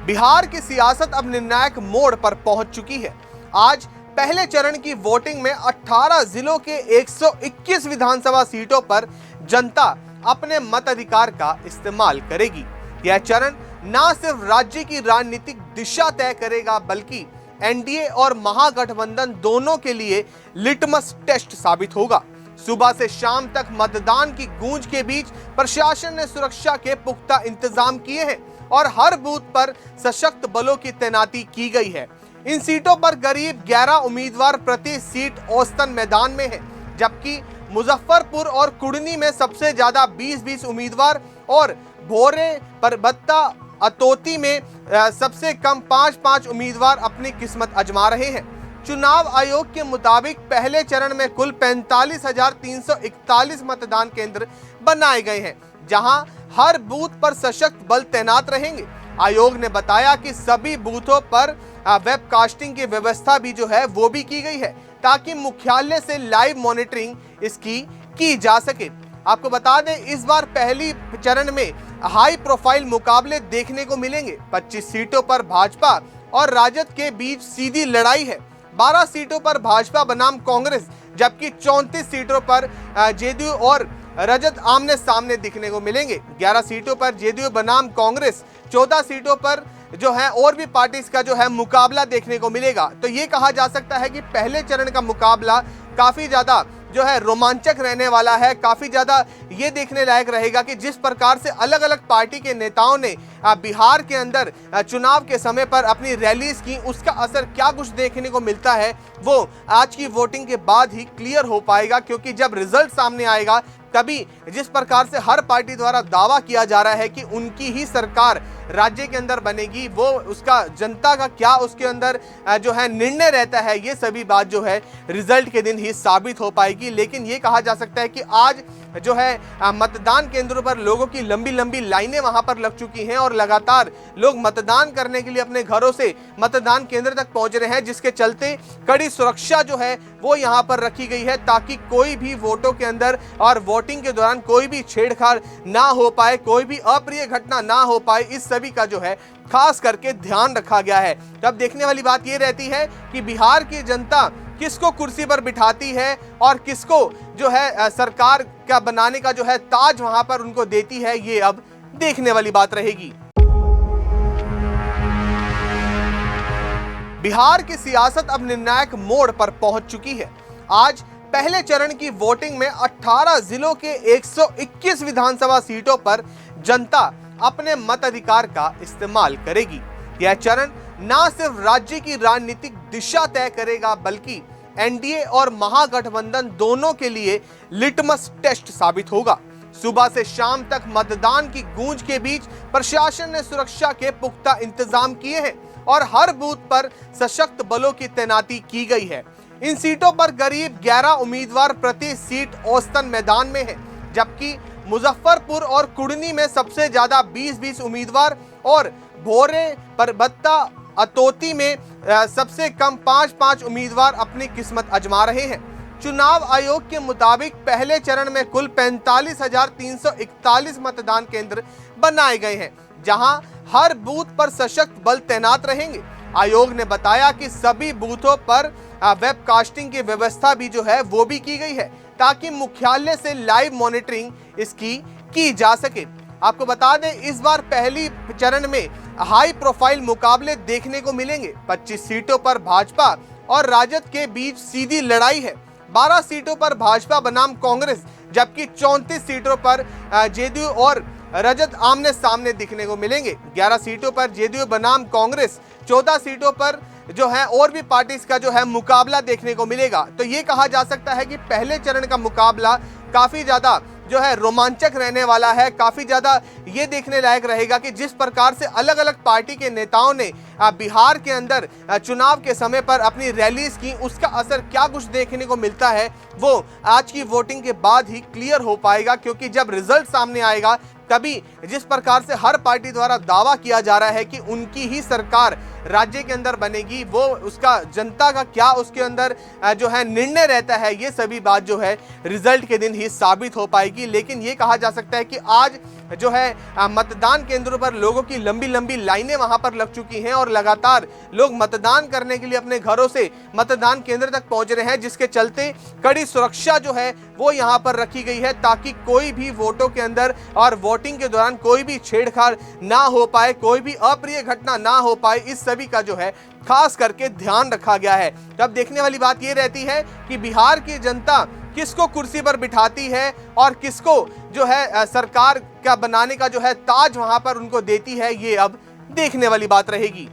बिहार की सियासत अब निर्णायक मोड़ पर पहुंच चुकी है। आज पहले चरण की वोटिंग में 18 जिलों के 121 विधानसभा सीटों पर जनता अपने मताधिकार का इस्तेमाल करेगी। यह चरण न सिर्फ राज्य की राजनीतिक दिशा तय करेगा बल्कि एनडीए और महागठबंधन दोनों के लिए लिटमस टेस्ट साबित होगा। सुबह से शाम तक मतदान की गूंज के बीच प्रशासन ने सुरक्षा के पुख्ता इंतजाम किए हैं और हर बूथ पर सशक्त बलों की तैनाती की गई है। इन सीटों पर करीब 11 उम्मीदवार प्रति सीट औसतन मैदान में हैं, जबकि मुजफ्फरपुर और कुड़नी में सबसे ज्यादा 20-20 उम्मीदवार और भोरे, परबत्ता, अतोती में सबसे कम 5-5 उम्मीदवार अपनी किस्मत आजमा रहे हैं। चुनाव आयोग के मुताबिक पहले चरण में कुल 45,341 मतदान केंद्र बनाए गए हैं, जहां हर बूथ पर सशक्त बल तैनात रहेंगे। आयोग ने बताया कि सभी बूथों पर वेबकास्टिंग की व्यवस्था भी जो है वो भी की गई है, ताकि मुख्यालय से लाइव मॉनिटरिंग इसकी की जा सके। आपको बता दें, इस बार पहली चरण में हाई प्रोफाइल मुकाबले देखने को मिलेंगे। 25 सीटों पर भाजपा और राजद के बीच सीधी लड़ाई है। 12 सीटों पर भाजपा बनाम कांग्रेस, जबकि 34 सीटों पर जेडीयू और रजत आमने सामने दिखने को मिलेंगे। 11 सीटों पर जेडीयू बनाम कांग्रेस, 14 सीटों पर जो है और भी पार्टी का जो है मुकाबला देखने को मिलेगा। तो ये कहा जा सकता है कि पहले चरण का मुकाबला काफी ज्यादा जो है रोमांचक रहने वाला है। काफी ज्यादा ये देखने लायक रहेगा कि जिस प्रकार से अलग अलग पार्टी के नेताओं ने बिहार के अंदर चुनाव के समय पर अपनी रैलीज की, उसका असर क्या कुछ देखने को मिलता है वो आज की वोटिंग के बाद ही क्लियर हो पाएगा। क्योंकि जब रिजल्ट सामने आएगा तभी जिस प्रकार से हर पार्टी द्वारा दावा किया जा रहा है कि उनकी ही सरकार राज्य के अंदर बनेगी, वो उसका जनता का क्या उसके अंदर जो है निर्णय रहता है, ये सभी बात जो है रिजल्ट के दिन ही साबित हो पाएगी। लेकिन ये कहा जा सकता है कि आज जो है मतदान केंद्रों पर लोगों की लंबी लंबी लाइनें वहां पर लग चुकी हैं और लगातार लोग मतदान करने के लिए अपने घरों से मतदान केंद्र तक पहुंच रहे हैं, जिसके चलते कड़ी सुरक्षा जो है वो यहां पर रखी गई है, ताकि कोई भी वोटों के अंदर और वोटिंग के दौरान कोई भी छेड़छाड़ ना हो पाए, कोई भी अप्रिय घटना ना हो पाए। इस सभी का जो है खास करके ध्यान रखा गया है। अब देखने वाली बात यह रहती है कि बिहार की जनता किसको कुर्सी पर बिठाती है और किसको जो है सरकार का बनाने का जो है ताज वहां पर उनको देती है, ये अब देखने वाली बात रहेगी। बिहार की सियासत अब निर्णायक मोड़ पर पहुंच चुकी है। आज पहले चरण की वोटिंग में 18 जिलों के 121 विधानसभा सीटों पर जनता अपने मताधिकार का इस्तेमाल करेगी। यह चरण न सिर्फ राज्य की राजनीतिक दिशा तय करेगा बल्कि एनडीए और महागठबंधन दोनों के लिए लिटमस टेस्ट साबित होगा। सुबह से शाम तक मतदान की गूंज के बीच प्रशासन ने सुरक्षा के पुख्ता इंतजाम किए हैं और हर बूथ पर सशक्त बलों की तैनाती की गई है। इन सीटों पर करीब 11 उम्मीदवार प्रति सीट औसतन मैदान में हैं, जबकि मुजफ्फरपुर और कुड़नी में सबसे ज्यादा 20-20 उम्मीदवार और भोरे, परबत्ता, अतोती में सबसे कम 5-5 उम्मीदवार अपनी किस्मत आजमा रहे हैं। चुनाव आयोग के मुताबिक पहले चरण में कुल 45,341 मतदान केंद्र बनाए गए हैं, जहां हर बूथ पर सशक्त बल तैनात रहेंगे। आयोग ने बताया कि सभी बूथों पर वेबकास्टिंग की व्यवस्था भी जो है वो भी की गई है, ताकि मुख्यालय से लाइव मॉनिटरिंग इसकी की जा सके। आपको बता दें, इस बार पहली चरण में हाई प्रोफाइल मुकाबले देखने को मिलेंगे। 25 सीटों पर भाजपा और राजद के बीच सीधी लड़ाई है। 12 सीटों पर भाजपा बनाम कांग्रेस, जबकि 34 सीटों पर जेडीयू और रजत आमने सामने दिखने को मिलेंगे। 11 सीटों पर जेडीयू बनाम कांग्रेस, 14 सीटों पर जो है और भी पार्टी का जो है मुकाबला देखने को मिलेगा। तो ये कहा जा सकता है कि पहले चरण का मुकाबला काफी ज्यादा जो है रोमांचक रहने वाला है। काफी ज्यादा ये देखने लायक रहेगा कि जिस प्रकार से अलग अलग पार्टी के नेताओं ने बिहार के अंदर चुनाव के समय पर अपनी रैलीज की, उसका असर क्या कुछ देखने को मिलता है वो आज की वोटिंग के बाद ही क्लियर हो पाएगा। क्योंकि जब रिजल्ट सामने आएगा तभी जिस प्रकार से हर पार्टी द्वारा दावा किया जा रहा है कि उनकी ही सरकार राज्य के अंदर बनेगी, वो उसका जनता का क्या उसके अंदर जो है निर्णय रहता है, ये सभी बात जो है रिजल्ट के दिन ही साबित हो पाएगी। लेकिन ये कहा जा सकता है कि आज जो है मतदान केंद्रों पर लोगों की लंबी लंबी लाइनें वहां पर लग चुकी हैं और लगातार लोग मतदान करने के लिए अपने घरों से मतदान केंद्र तक पहुंच रहे हैं, जिसके चलते कड़ी सुरक्षा जो है वो यहां पर रखी गई है ताकि कोई भी वोटों के अंदर और वोटिंग के दौरान कोई भी छेड़छाड़ ना हो पाए, कोई भी अप्रिय घटना ना हो पाए। इस सभी का जो है खास करके ध्यान रखा गया है। अब देखने वाली बात यह रहती है कि बिहार की जनता किसको कुर्सी पर बिठाती है और किसको जो है सरकार का बनाने का जो है ताज वहां पर उनको देती है, ये अब देखने वाली बात रहेगी।